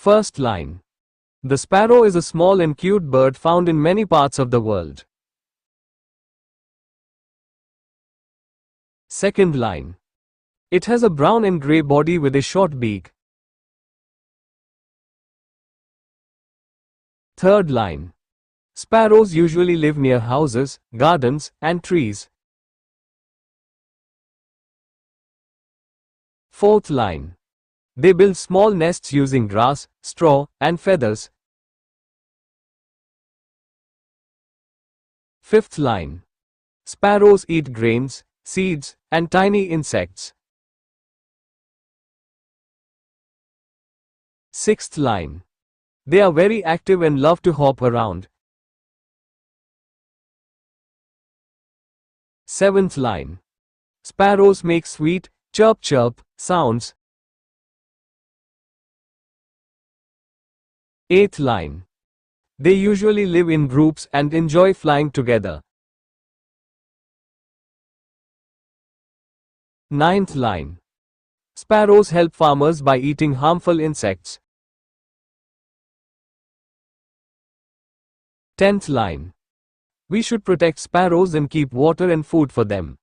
First line. The sparrow is a small and cute bird found in many parts of the world. Second line. It has a brown and grey body with a short beak. Third line. Sparrows usually live near houses, gardens, and trees. Fourth line. They build small nests using grass, straw, and feathers. Fifth line. Sparrows eat grains, seeds, and tiny insects. Sixth line. They are very active and love to hop around. Seventh line. Sparrows make sweet, chirp chirp sounds. Eighth line. They usually live in groups and enjoy flying together. Ninth line. Sparrows help farmers by eating harmful insects. 10th line. We should protect sparrows and keep water and food for them.